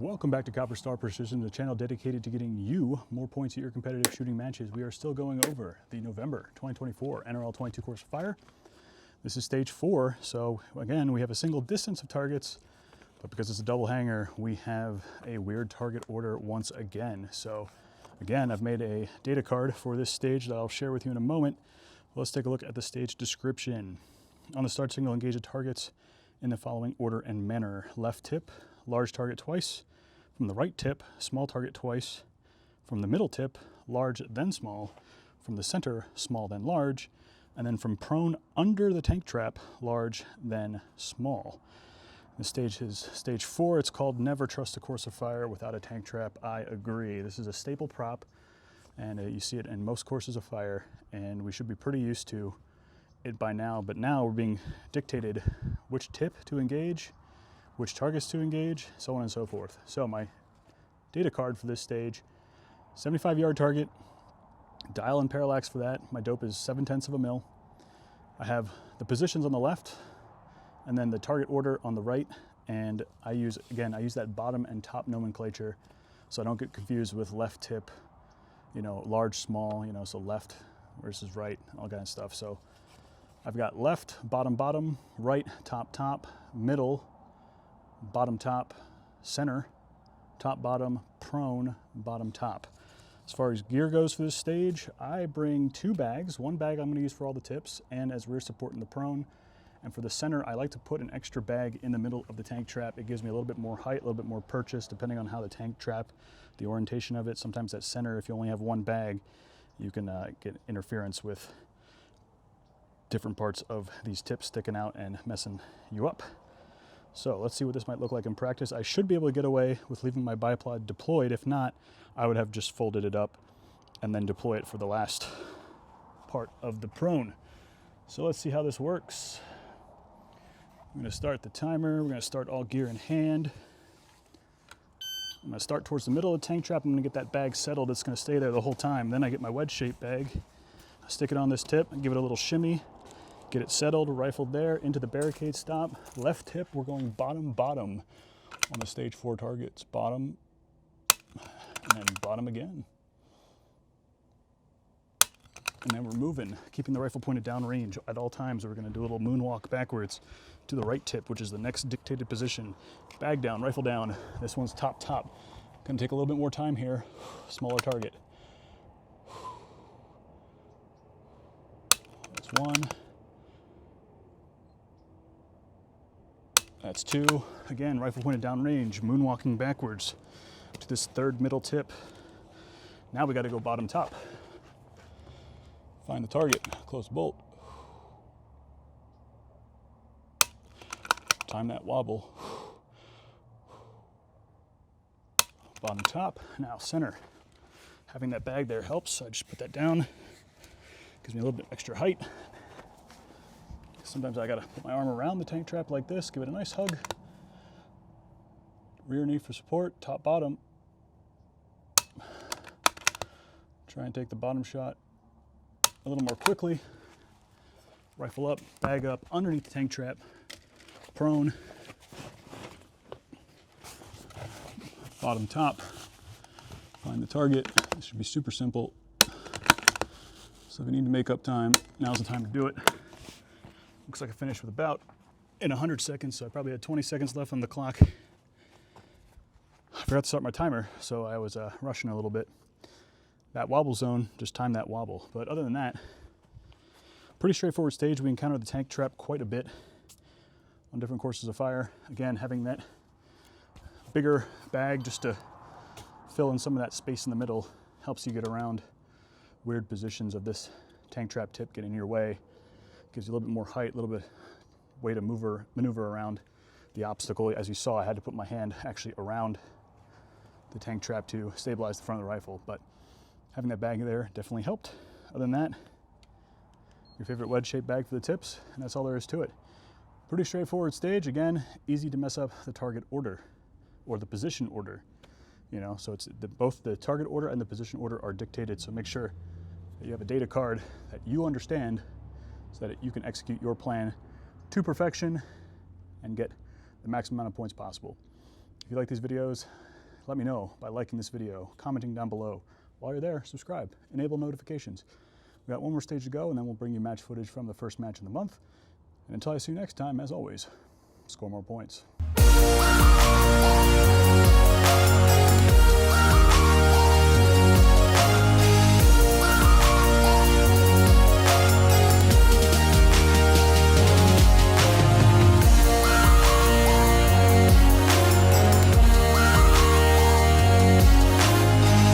Welcome back to Copper Star Precision, the channel dedicated to getting you more points at your competitive shooting matches. We are still going over the November 2024 NRL22 course of fire. This is stage 4, so again, we have a single distance of targets, but because it's a double hanger, we have a weird target order once again. So again, I've made a data card for this stage that I'll share with you in a moment. Let's take a look at the stage description. On the start signal, engage the targets in the following order and manner. Left tip, large target twice. From the right tip, small target twice. From the middle tip, large then small. From the center, small then large. And then from prone under the tank trap, large then small. This stage is stage 4. It's called Never Trust a Course of Fire Without a Tank Trap. I agree. This is a staple prop, and you see it in most courses of fire, and we should be pretty used to it by now, but now we're being dictated which tip to engage, which targets to engage, so on and so forth. So my data card for this stage, 75-yard target, dial and parallax for that. My dope is 0.7 of a mil. I have the positions on the left and then the target order on the right, and I use that bottom and top nomenclature so I don't get confused with left tip, large, small, so left versus right, all kind of stuff. So I've got left, bottom, bottom, right, top, top, middle, bottom, top, center, top, bottom, prone, bottom, top. As far as gear goes for this stage, I bring 2 bags. One bag I'm going to use for all the tips and as rear support in the prone. And for the center, I like to put an extra bag in the middle of the tank trap. It gives me a little bit more height, a little bit more purchase, depending on how the tank trap, the orientation of it. Sometimes that center, if you only have one bag, you can get interference with different parts of these tips sticking out and messing you up. So let's see what this might look like in practice. I should be able to get away with leaving my bipod deployed. If not, I would have just folded it up and then deploy it for the last part of the prone. So let's see how this works. I'm going to start the timer. We're going to start all gear in hand. I'm going to start towards the middle of the tank trap. I'm going to get that bag settled. It's going to stay there the whole time. Then I get my wedge-shaped bag, stick it on this tip, and give it a little shimmy. Get it settled, rifled there, into the barricade stop. Left tip, we're going bottom, bottom on the stage 4 targets. Bottom, and then bottom again. And then we're moving, keeping the rifle pointed downrange at all times. We're gonna do a little moonwalk backwards to the right tip, which is the next dictated position. Bag down, rifle down. This one's top, top. Gonna take a little bit more time here. Smaller target. That's 1. That's 2. Again, rifle pointed downrange, moonwalking backwards to this 3rd middle tip. Now we got to go bottom top. Find the target, close bolt. Time that wobble. Bottom top, now center. Having that bag there helps. I just put that down. Gives me a little bit extra height. Sometimes I gotta put my arm around the tank trap like this, give it a nice hug. Rear knee for support, top, bottom. Try and take the bottom shot a little more quickly. Rifle up, bag up, underneath the tank trap, prone. Bottom top, find the target. This should be super simple. So if you need to make up time, now's the time to do it. Looks like I finished with about in 100 seconds, so I probably had 20 seconds left on the clock. I forgot to start my timer, so I was rushing a little bit. That wobble zone, just time that wobble. But other than that, pretty straightforward stage. We encountered the tank trap quite a bit on different courses of fire. Again, having that bigger bag just to fill in some of that space in the middle helps you get around weird positions of this tank trap tip getting in your way. Gives you a little bit more height, a little bit way to maneuver around the obstacle. As you saw, I had to put my hand actually around the tank trap to stabilize the front of the rifle, but having that bag there definitely helped. Other than that, your favorite wedge-shaped bag for the tips, and that's all there is to it. Pretty straightforward stage. Again, easy to mess up the target order or the position order. So it's both the target order and the position order are dictated, so make sure that you have a data card that you understand so that you can execute your plan to perfection and get the maximum amount of points possible. If you like these videos, let me know by liking this video, commenting down below. While you're there, subscribe, enable notifications. We got one more stage to go, and then we'll bring you match footage from the first match of the month. And until I see you next time, as always, score more points.